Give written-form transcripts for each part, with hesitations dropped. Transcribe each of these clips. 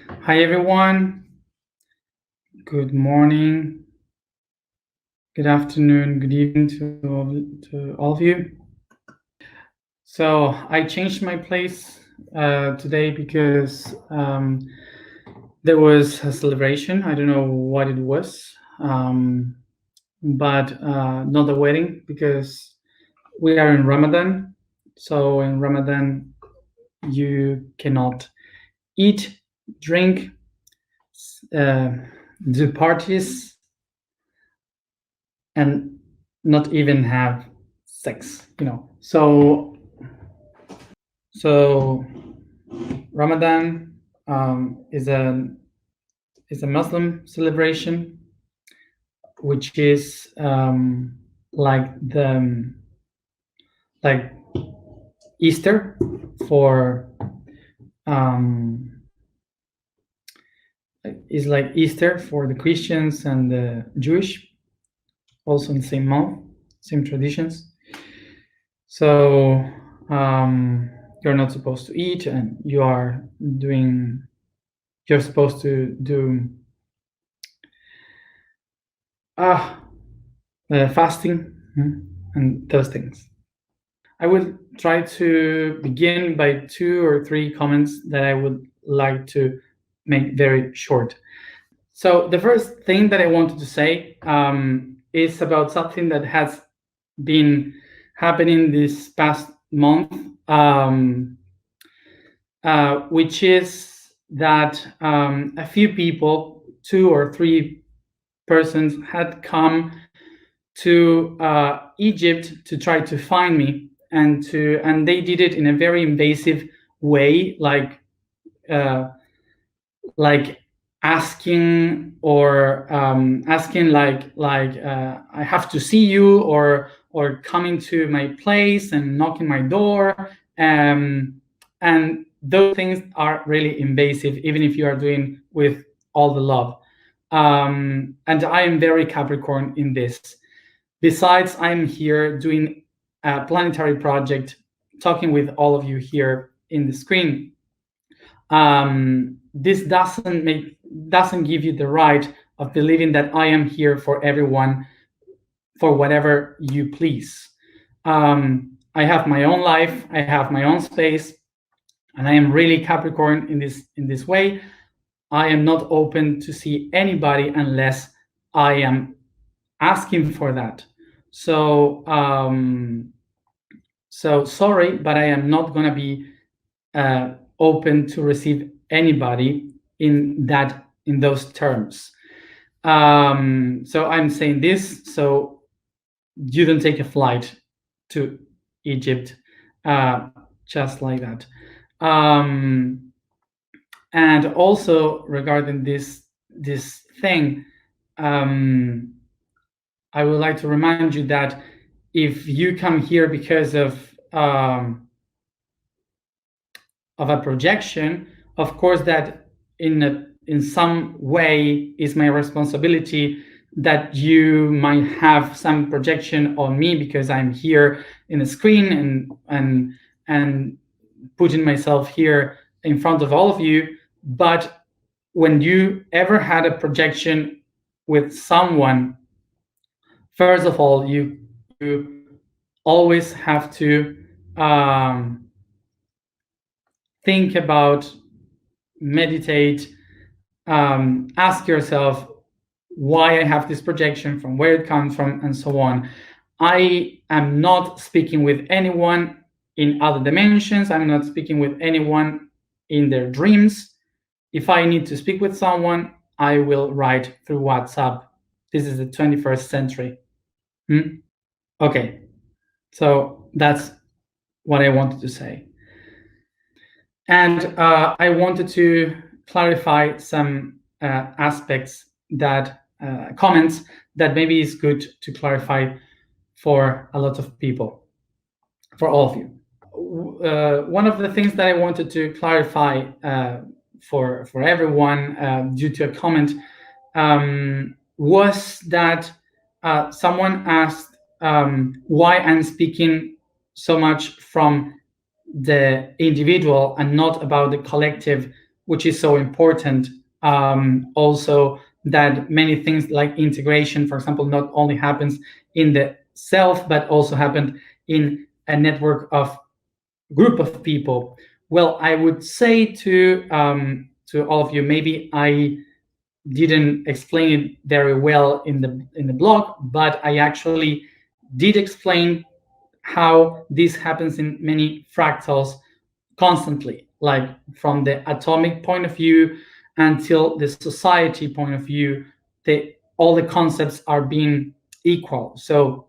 Hi everyone. Good morning, good afternoon, good evening to all of you. So I changed my place today because there was a celebration. I don't know what it was, but not a wedding because we are in Ramadan. So in Ramadan, you cannot eat, drink, do parties, and not even have sex. So Ramadan is a Muslim celebration, which is like Easter for is like Easter for the Christians and the Jewish, also in the same month, same traditions. So you're not supposed to eat, and you're supposed to do fasting and those things. I will try to begin by 2 or 3 comments that I would like to make very short. So the first thing that I wanted to say is about something that has been happening this past month, which is that a few people, 2 or 3 persons, had come to Egypt to try to find me, and they did it in a very invasive way, like asking I have to see you, or coming to my place and knocking my door, and those things are really invasive, even if you are doing with all the love. And I am very Capricorn in this. Besides, I'm here doing a planetary project, talking with all of you here in the screen. This doesn't give you the right of believing that I am here for everyone, for whatever you please. I have my own life, I have my own space, and I am really Capricorn in this way. I am not open to see anybody unless I am asking for that. So sorry, but I am not gonna be open to receive anybody in those terms. So I'm saying this so you don't take a flight to Egypt just like that. And also regarding this thing, I would like to remind you that if you come here because of a projection, of course that in some way is my responsibility that you might have some projection on me because I'm here in the screen and putting myself here in front of all of you. But when you ever had a projection with someone, first of all, you always have to think about, meditate, ask yourself why I have this projection, from where it comes from, and so on. I am not speaking with anyone in other dimensions. I'm not speaking with anyone in their dreams. If I need to speak with someone, I will write through WhatsApp. This is the 21st century. Okay, so that's what I wanted to say. And I wanted to clarify some aspects comments that maybe is good to clarify for a lot of people, for all of you. One of the things that I wanted to clarify for everyone due to a comment was that someone asked why I'm speaking so much from the individual and not about the collective which is so important. Also, that many things like integration, for example, not only happens in the self, but also happened in a network of group of people. Well, I would say to all of you, maybe I didn't explain it very well in the blog, but I actually did explain how this happens in many fractals constantly, like from the atomic point of view until the society point of view. All the concepts are being equal. So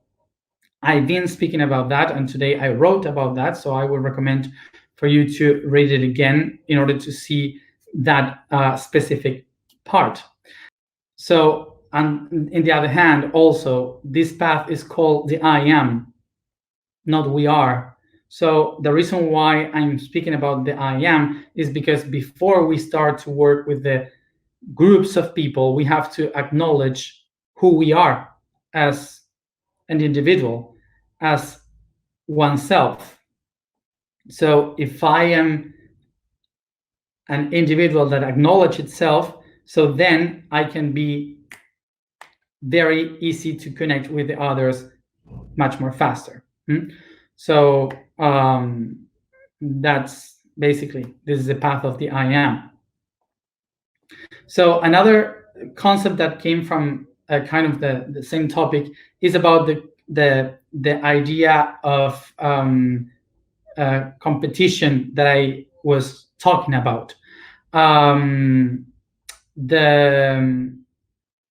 I've been speaking about that, and today I wrote about that. So I would recommend for you to read it again in order to see that specific part. So, and in the other hand, also, this path is called the I am, not we are. So the reason why I'm speaking about the I am is because before we start to work with the groups of people, we have to acknowledge who we are as an individual, as oneself. So if I am an individual that acknowledges itself, so then I can be very easy to connect with the others much more faster. So that's basically, this is the path of the I am. So another concept that came from kind of the same topic is about the idea of competition that I was talking about.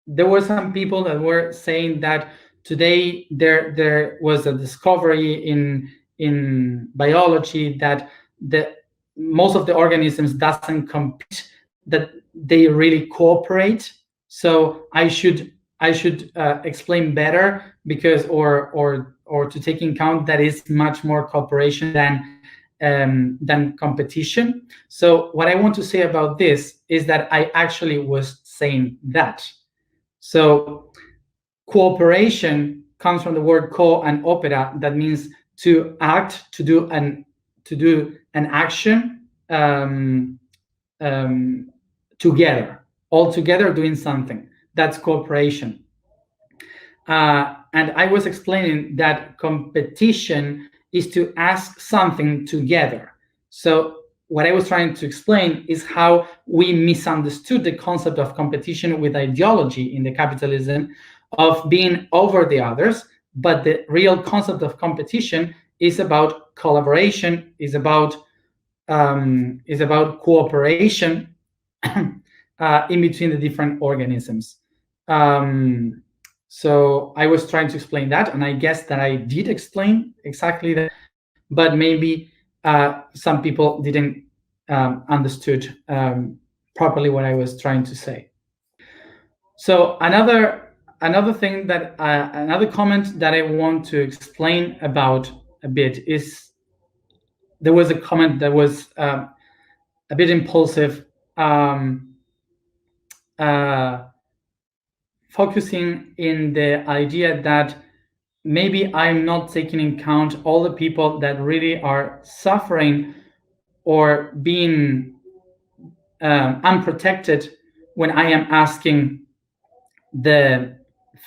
There were some people that were saying that today there was a discovery in biology that most of the organisms doesn't compete, that they really cooperate. So I should explain better, because or to take in account that is much more cooperation than competition. So what I want to say about this is that I actually was saying that. So cooperation comes from the word co and opera, that means to act, to do an action together, all together doing something. That's cooperation. And I was explaining that competition is to ask something together. So what I was trying to explain is how we misunderstood the concept of competition with ideology in the capitalism, of being over the others. But the real concept of competition is about collaboration, is about cooperation in between the different organisms. So I was trying to explain that, and I guess that I did explain exactly that, but maybe some people didn't understood properly what I was trying to say. So another thing that another comment that I want to explain about a bit is, there was a comment that was a bit impulsive, focusing in the idea that maybe I'm not taking into account all the people that really are suffering or being unprotected when I am asking the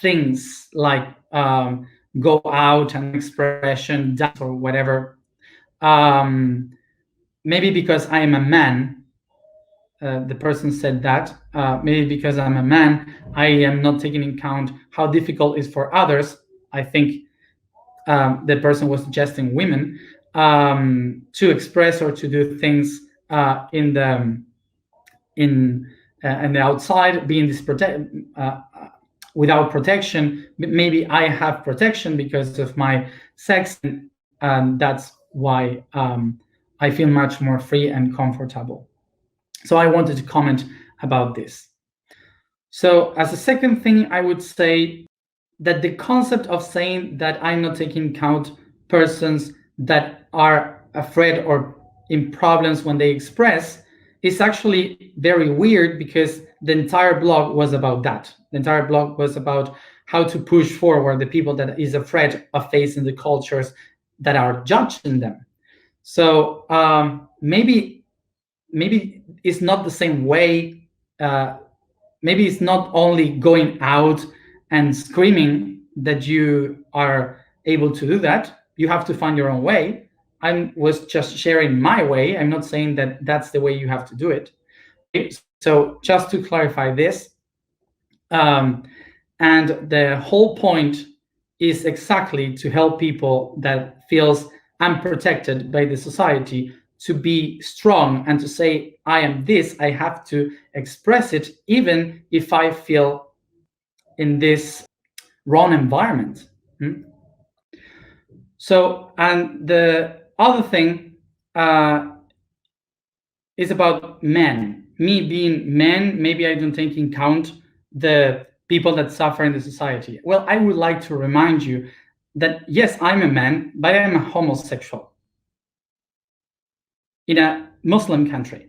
things like go out and expression, dance, or whatever. Maybe because I am a man, the person said that, maybe because I'm a man, I am not taking into account how difficult it is for others. I think the person was suggesting women to express or to do things in the outside, being without protection. Maybe I have protection because of my sex, and that's why I feel much more free and comfortable. So I wanted to comment about this. So as a second thing, I would say that the concept of saying that I'm not taking into account persons that are afraid or in problems when they express is actually very weird, because the entire blog was about that. The entire blog was about how to push forward the people that is afraid of facing the cultures that are judging them. So maybe maybe it's not the same way. Maybe it's not only going out and screaming that you are able to do that. You have to find your own way. I was just sharing my way. I'm not saying that that's the way you have to do it. So just to clarify this, and the whole point is exactly to help people that feels unprotected by the society to be strong and to say, I am this, I have to express it, even if I feel in this wrong environment. So, and the other thing is about men. Me being men, maybe I don't take in count the people that suffer in the society. Well, I would like to remind you that yes, I'm a man, but I'm a homosexual in a Muslim country.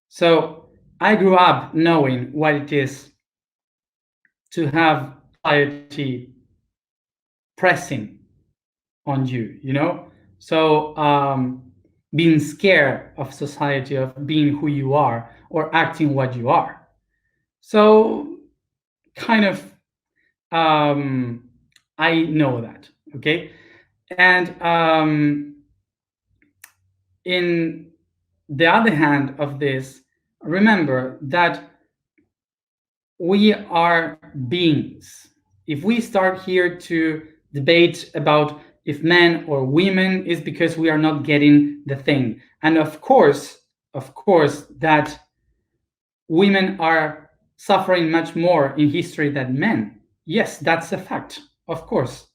So I grew up knowing what it is to have society pressing on you, you know? So being scared of society, of being who you are or acting what you are. So kind of I know that, okay? And in the other hand of this, remember that we are beings. If we start here to debate about if men or women, is because we are not getting the thing. And of course, that women are suffering much more in history than men. Yes, that's a fact, of course.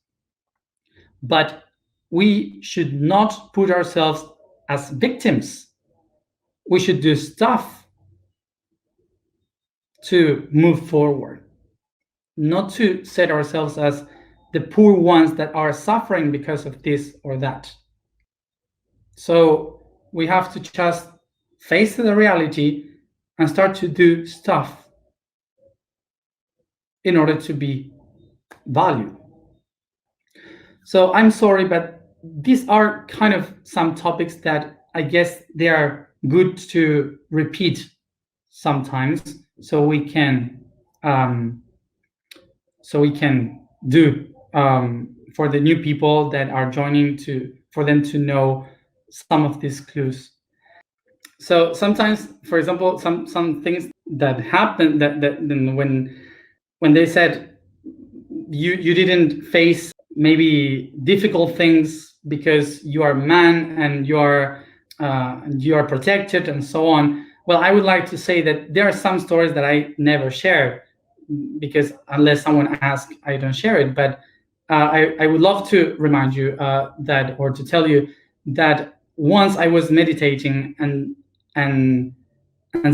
But we should not put ourselves as victims. We should do stuff to move forward, not to set ourselves as the poor ones that are suffering because of this or that. So we have to just face the reality and start to do stuff in order to be valued. So I'm sorry, but these are kind of some topics that I guess they are good to repeat sometimes, so we can do for the new people that are joining, for them to know some of these clues. So sometimes, for example, some things that happen that when they said you didn't face maybe difficult things because you are a man and you are protected and so on. Well, I would like to say that there are some stories that I never share because unless someone asks, I don't share it. But I would love to remind you that, or to tell you that once I was meditating and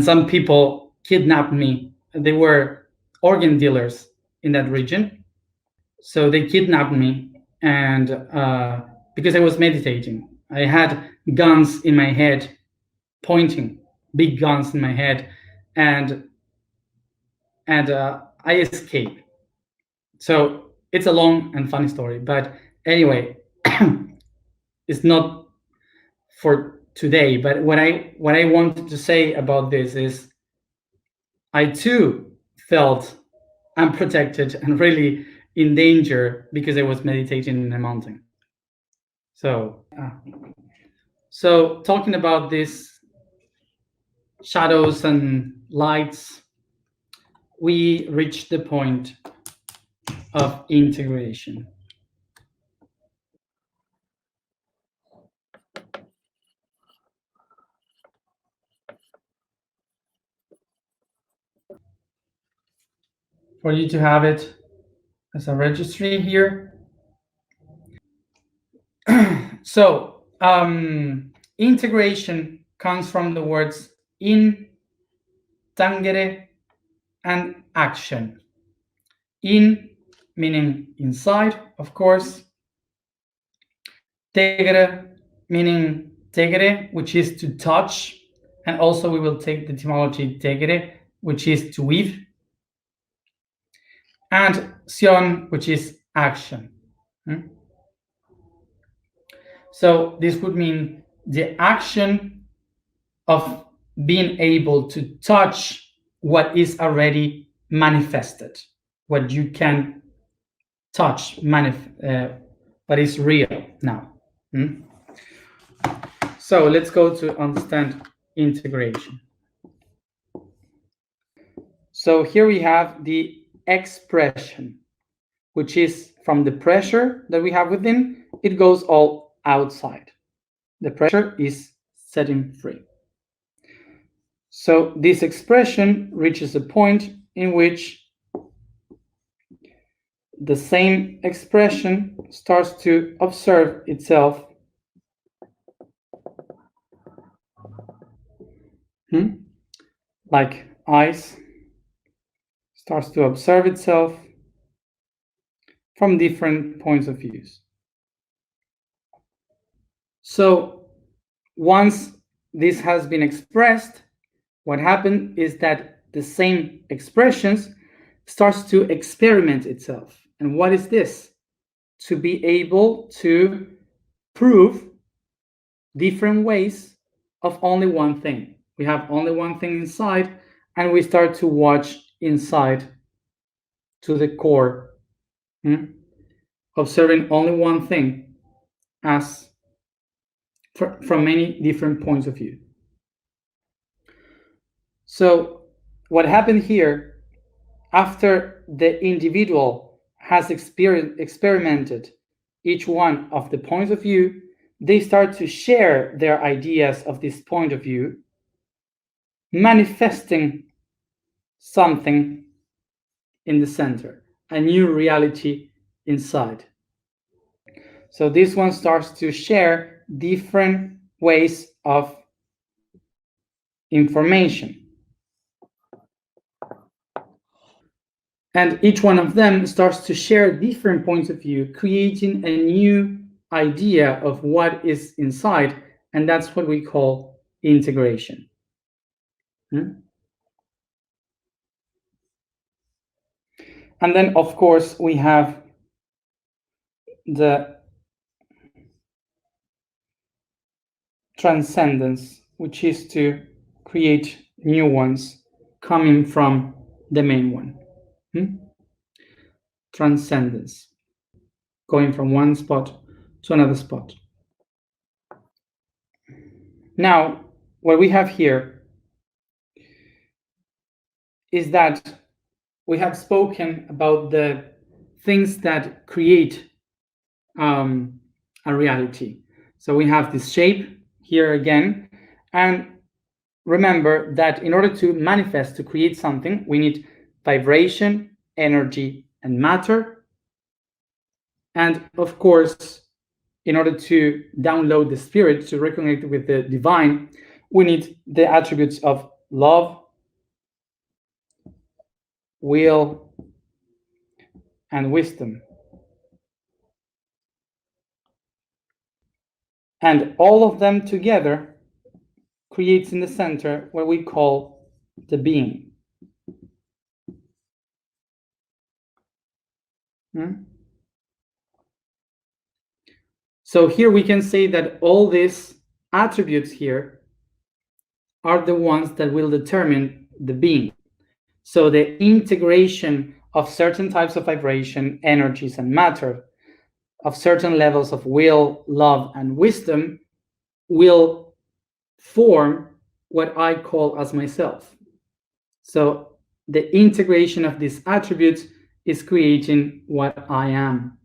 some people kidnapped me. They were organ dealers in that region. So they kidnapped me, and because I was meditating, I had guns in my head, pointing, big guns in my head, and I escaped. So it's a long and funny story, but anyway, it's not for today. But what I wanted to say about this is, I too felt unprotected and really in danger because I was meditating in a mountain. So talking about these shadows and lights, we reached the point of integration. For you to have it as a registry here. So integration comes from the words in, tangere, and action. In meaning inside, of course. Tegere meaning tegere, which is to touch, and also we will take the etymology tegere, which is to weave, and sion, which is action. So this would mean the action of being able to touch what is already manifested, what you can touch, what is real now. So let's go to understand integration. So here we have the expression, which is from the pressure that we have within, it goes all outside. The pressure is setting free. So this expression reaches a point in which the same expression starts to observe itself like ice starts to observe itself from different points of views. So once this has been expressed, what happened is that the same expressions starts to experiment itself. And what is this? To be able to prove different ways of only one thing. We have only one thing inside, and we start to watch inside to the core, observing only one thing as from many different points of view. So what happened here, after the individual has experimented each one of the points of view, they start to share their ideas of this point of view, manifesting something in the center, a new reality inside. So this one starts to share different ways of information. And each one of them starts to share different points of view, creating a new idea of what is inside, and that's what we call integration. And then, of course, we have the transcendence, which is to create new ones coming from the main one. Transcendence, going from one spot to another spot. Now, what we have here is that we have spoken about the things that create a reality. So we have this shape here again, and remember that in order to manifest, to create something, we need vibration, energy, and matter. And of course, in order to download the spirit, to reconnect with the divine, we need the attributes of love, will, and wisdom. And all of them together creates in the center what we call the being. So here we can say that all these attributes here are the ones that will determine the being. So the integration of certain types of vibration, energies, and matter, of certain levels of will, love, and wisdom will form what I call as myself. So the integration of these attributes is creating what I am.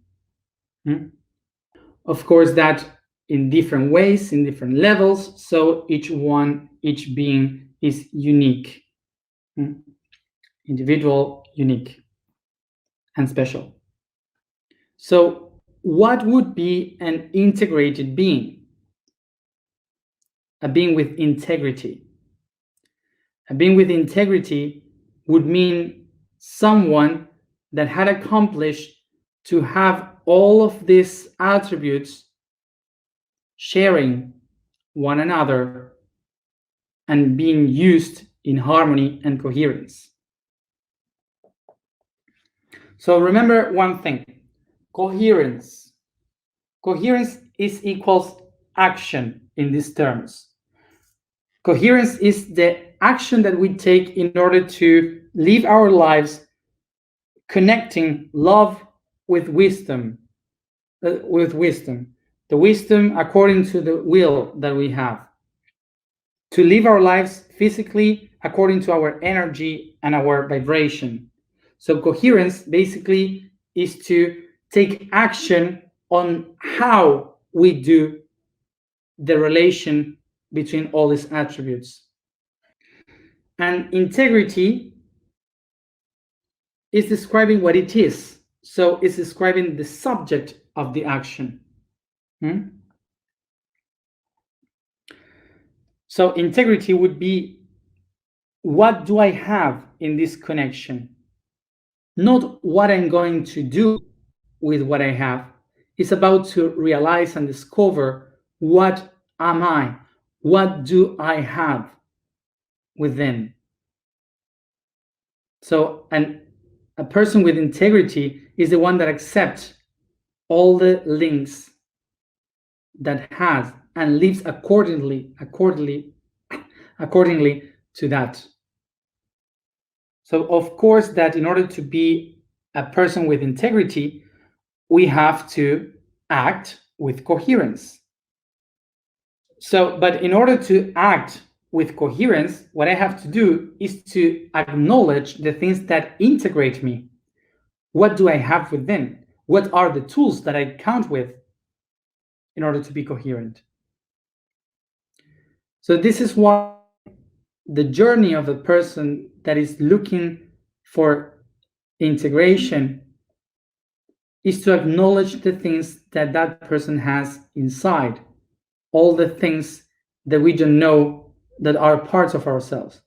Of course, that in different ways, in different levels, so each being is unique, individual, unique, and special. So what would be an integrated being? A being with integrity. A being with integrity would mean someone that had accomplished to have all of these attributes sharing one another and being used in harmony and coherence. So remember one thing, coherence. Coherence is equals action in these terms. Coherence is the action that we take in order to live our lives connecting love with wisdom, the wisdom according to the will that we have, to live our lives physically according to our energy and our vibration. So coherence basically is to take action on how we do the relation between all these attributes. And integrity is describing what it is. So it's describing the subject of the action. So integrity would be, what do I have in this connection? Not what I'm going to do with what I have. It's about to realize and discover, what am I? What do I have within? So a person with integrity is the one that accepts all the links that has and lives accordingly to that. So of course that in order to be a person with integrity, we have to act with coherence. So, but in order to act with coherence, what I have to do is to acknowledge the things that integrate me. What do I have within? What are the tools that I count with in order to be coherent? So this is why the journey of a person that is looking for integration is to acknowledge the things that that person has inside, all the things that we don't know that are parts of ourselves.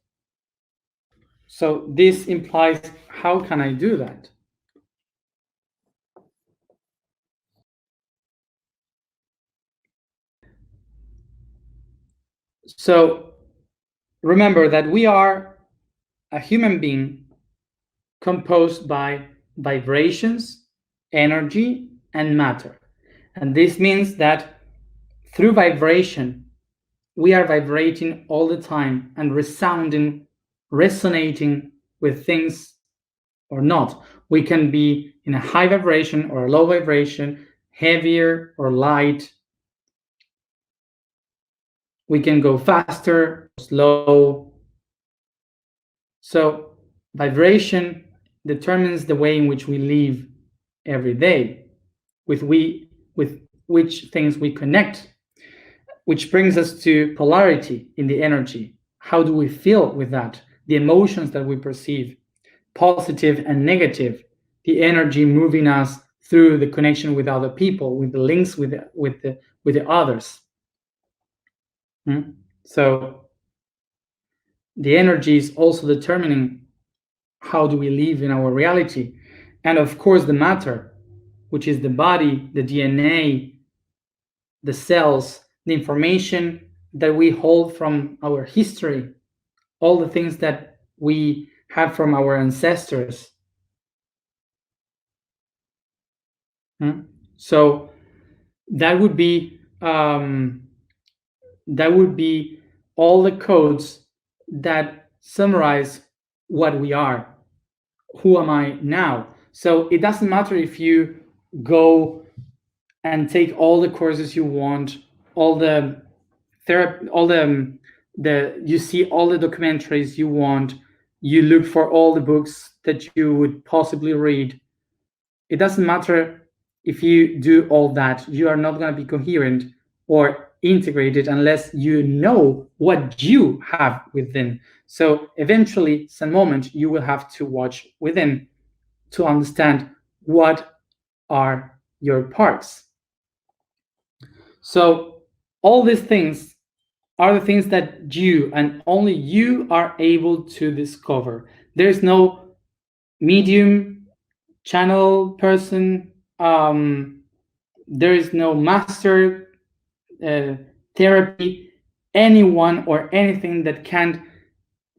So this implies, how can I do that? So remember that we are a human being composed by vibrations, energy, and matter. And this means that through vibration, we are vibrating all the time and resonating with things or not. We can be in a high vibration or a low vibration, heavier or light. We can go faster, slow. So vibration determines the way in which we live every day, with which things we connect, which brings us to polarity in the energy. How do we feel with that? The emotions that we perceive, positive and negative, the energy moving us through the connection with other people, with the links with the others. So the energy is also determining how do we live in our reality. And of course, the matter, which is the body, the DNA, the cells, the information that we hold from our history, all the things that we have from our ancestors. So that would be all the codes that summarize what we are. Who am I now? So it doesn't matter if you go and take all the courses you want, all the therapy, you see all the documentaries you want, you look for all the books that you would possibly read. It doesn't matter if you do all that, you are not going to be coherent or integrated unless you know what you have within. So eventually, some moment, you will have to watch within to understand what are your parts. So all these things are the things that you and only you are able to discover. There is no medium, channel person, there is no master, therapy, anyone or anything that can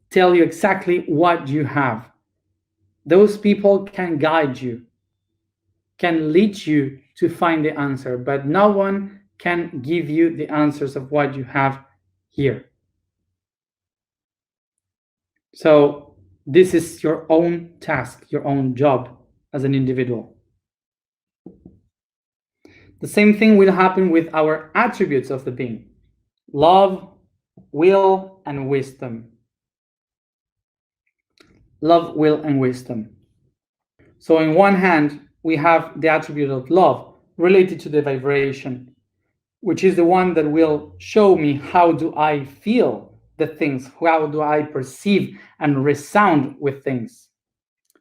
tell you exactly what you have. Those people can guide you, can lead you to find the answer, but no one can give you the answers of what you have here. So this is your own task, your own job as an individual. The same thing will happen with our attributes of the being: love, will, and wisdom. Love, will, and wisdom. So on one hand, we have the attribute of love related to the vibration, which is the one that will show me how do I feel the things, how do I perceive and resound with things.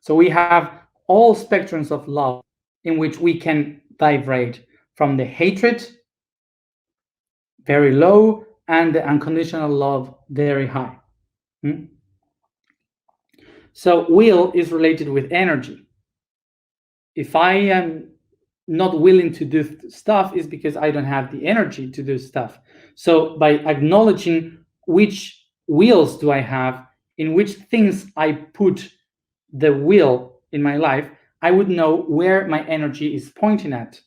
So we have all spectrums of love in which we can vibrate, from the hatred, very low, and the unconditional love, very high. So will is related with energy. If I am not willing to do stuff, is because I don't have the energy to do stuff. So by acknowledging which wills do I have, in which things I put the will in my life, I would know where my energy is pointing at.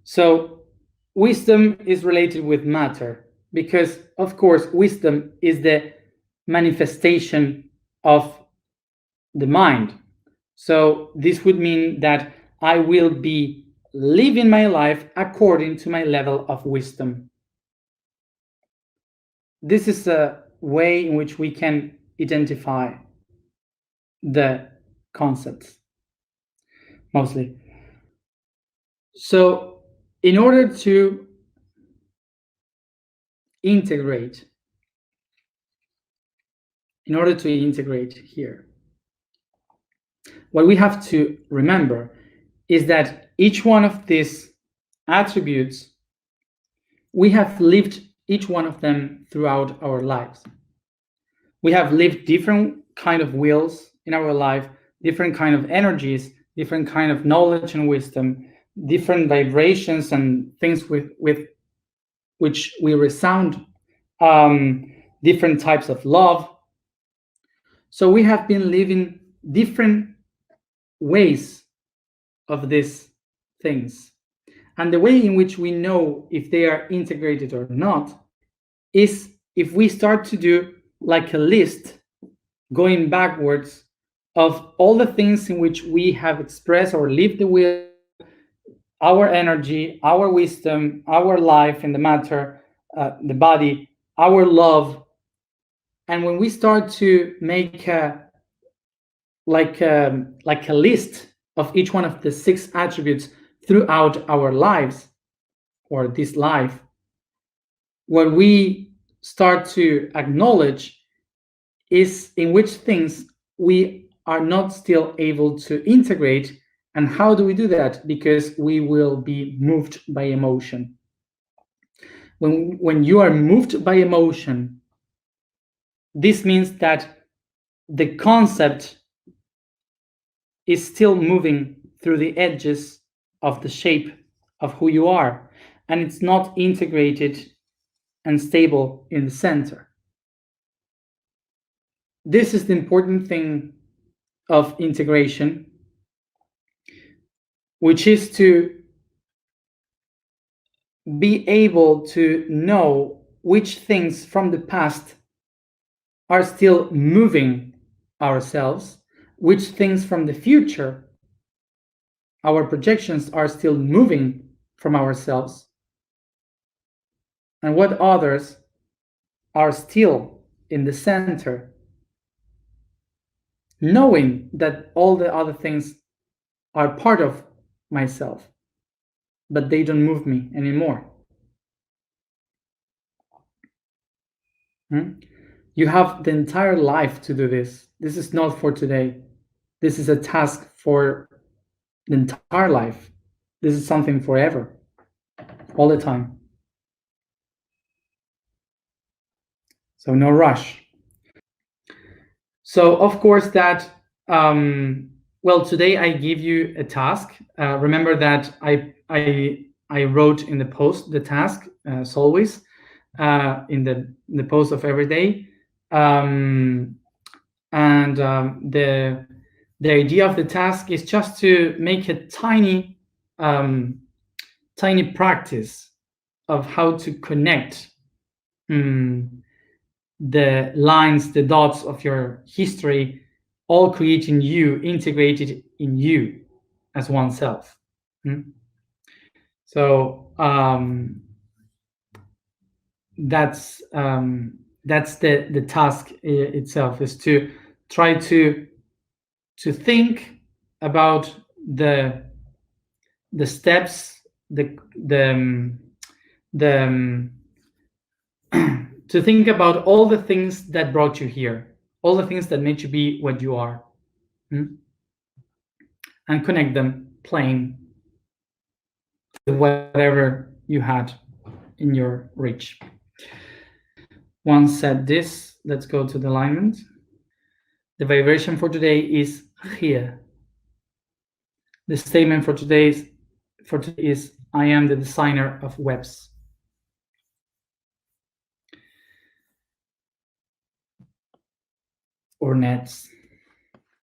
So wisdom is related with matter, because of course wisdom is the manifestation of the mind. So this would mean that I will be living my life according to my level of wisdom. This is a way in which we can identify the concepts, mostly. So in order to integrate here, what we have to remember is that each one of these attributes, we have lived each one of them throughout our lives. We have lived different kind of wills in our life, different kind of energies, different kind of knowledge and wisdom, different vibrations and things with which we resound, different types of love. So we have been living different ways of these things. And the way in which we know if they are integrated or not is if we start to do like a list going backwards of all the things in which we have expressed or lived the will, our energy, our wisdom, our life in the matter, the body, our love. And when we start to make like a list of each one of the 6 attributes throughout our lives, or this life, what we start to acknowledge is in which things we are not still able to integrate. And how do we do that? Because we will be moved by emotion. When you are moved by emotion, this means that the concept is still moving through the edges of the shape of who you are, and it's not integrated and stable in the center. This is the important thing of integration, which is to be able to know which things from the past are still moving ourselves, which things from the future, our projections, are still moving from ourselves, and what others are still in the center, knowing that all the other things are part of myself, but they don't move me anymore. You have the entire life to do this. This is not for today. This is a task for the entire life. This is something forever, all the time. So no rush. So of course that, well, today I give you a task. Remember that I wrote in the post the task, as always, in the post of every day. The idea of the task is just to make a tiny practice of how to connect the lines, the dots of your history, all creating you, integrated in you as oneself. So that's the task itself, is to try to think about the steps, to think about all the things that brought you here, all the things that made you be what you are, and connect them plain with whatever you had in your reach. Once said this, let's go to the alignment. The vibration for today is here. The statement for today is, I am the designer of webs. Or nets.